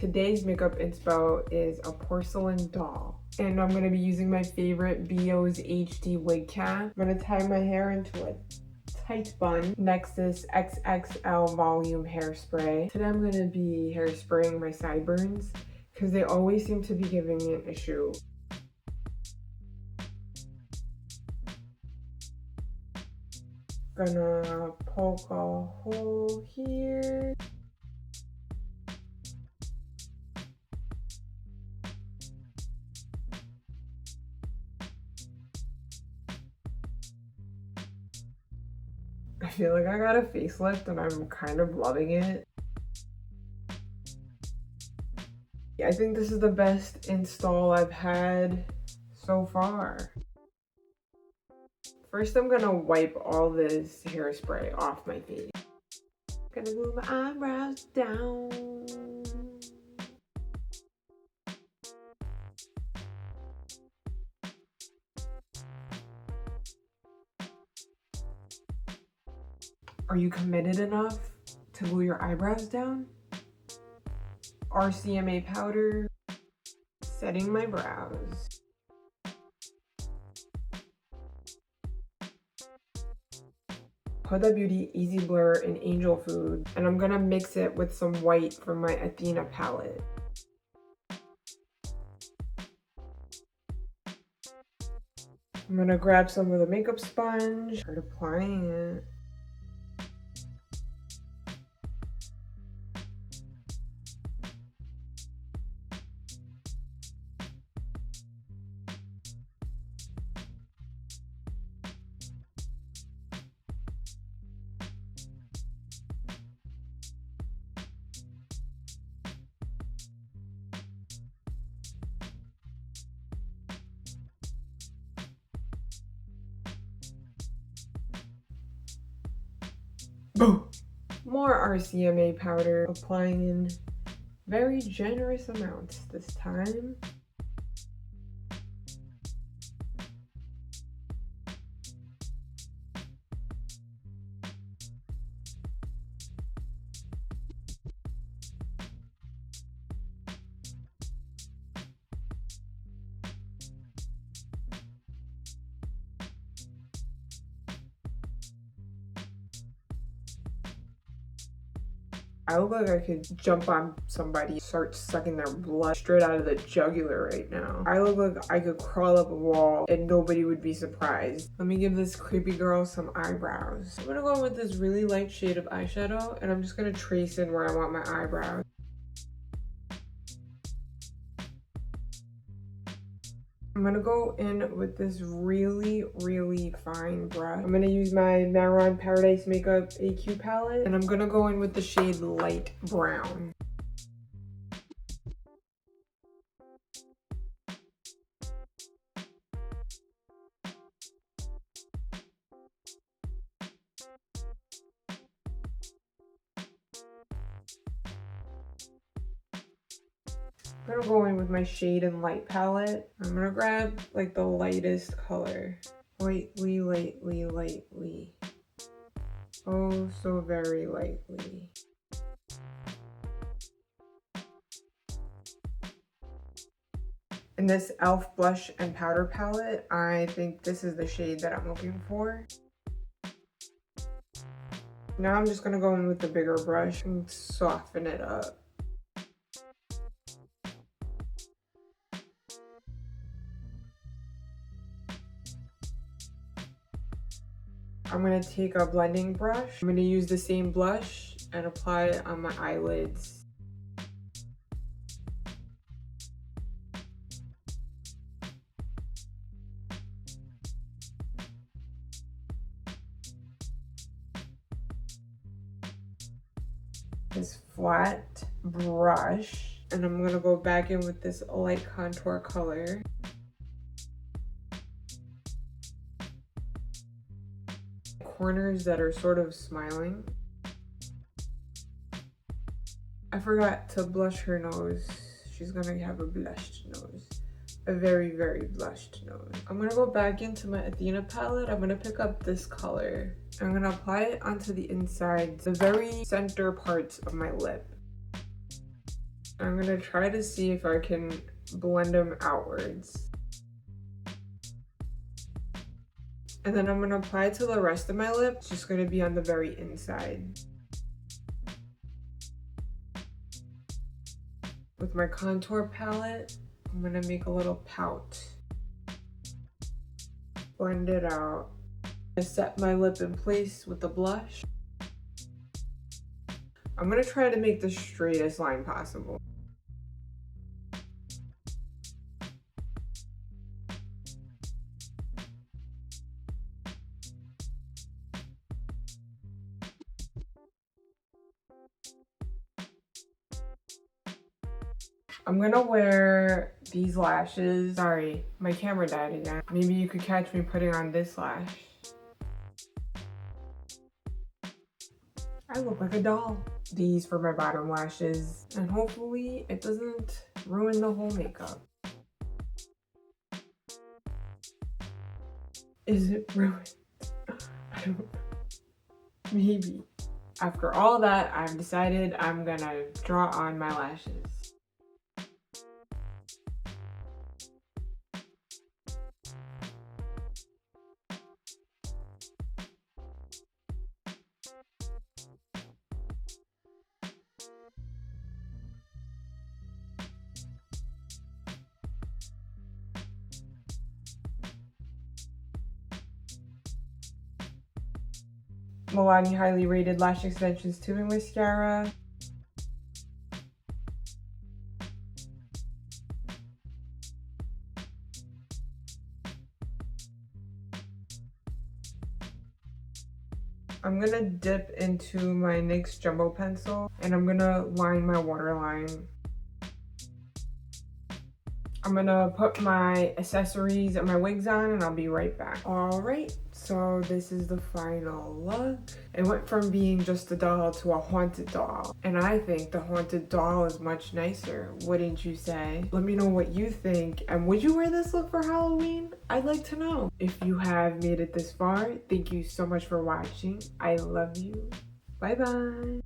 Today's makeup inspo is a porcelain doll. And I'm going to be using my favorite Bio's HD wig cap. I'm going to tie my hair into a tight bun. Next is XXL volume hairspray. Today I'm going to be hairspraying my sideburns because they always seem to be giving me an issue. Gonna poke a hole here. I feel like I got a facelift and I'm kind of loving it. I think this is the best install I've had so far. First, I'm gonna wipe all this hairspray off my face. Gonna move my eyebrows down. Are you committed enough to glue your eyebrows down? RCMA powder, setting my brows. Huda Beauty Easy Blur in Angel Food, and I'm gonna mix it with some white from my Athena palette. I'm gonna grab some of the makeup sponge, start applying it. Boom! More RCMA powder, applying in very generous amounts this time. I look like I could jump on somebody, start sucking their blood straight out of the jugular right now. I look like I could crawl up a wall and nobody would be surprised. Let me give this creepy girl some eyebrows. I'm gonna go in with this really light shade of eyeshadow and I'm just gonna trace in where I want my eyebrows. I'm gonna go in with this really fine brush. I'm gonna use my Maron Paradise Makeup AQ palette and I'm gonna go in with the shade Light Brown. I'm gonna go in with my Shade and Light palette. I'm gonna grab like the lightest color. Lightly. Oh, so very lightly. In this e.l.f. blush and powder palette, I think this is the shade that I'm looking for. Now I'm just gonna go in with the bigger brush and soften it up. I'm gonna take a blending brush. I'm gonna use the same blush and apply it on my eyelids. This flat brush, and I'm gonna go back in with this light contour color. Corners that are sort of smiling. I forgot to blush her nose. She's gonna have a blushed nose. A very blushed nose. I'm gonna go back into my Athena palette. I'm gonna pick up this color. I'm gonna apply it onto the inside, the very center parts of my lip. I'm gonna try to see if I can blend them outwards. And then I'm gonna apply it to the rest of my lip. It's just gonna be on the very inside. With my contour palette, I'm gonna make a little pout. Blend it out. I set my lip in place with the blush. I'm gonna try to make the straightest line possible. I'm gonna wear these lashes. Sorry, my camera died again. Maybe you could catch me putting on this lash. I look like a doll. These for my bottom lashes. And hopefully it doesn't ruin the whole makeup. Is it ruined? I don't know. Maybe. After all that, I've decided I'm gonna draw on my lashes. Milani Highly Rated Lash Extensions Tubing Mascara. I'm gonna dip into my NYX Jumbo Pencil and I'm gonna line my waterline. I'm gonna put my accessories and my wigs on and I'll be right back. All right, so this is the final look. It went from being just a doll to a haunted doll. And I think the haunted doll is much nicer, wouldn't you say? Let me know what you think. And would you wear this look for Halloween? I'd like to know. If you have made it this far, thank you so much for watching. I love you. Bye bye.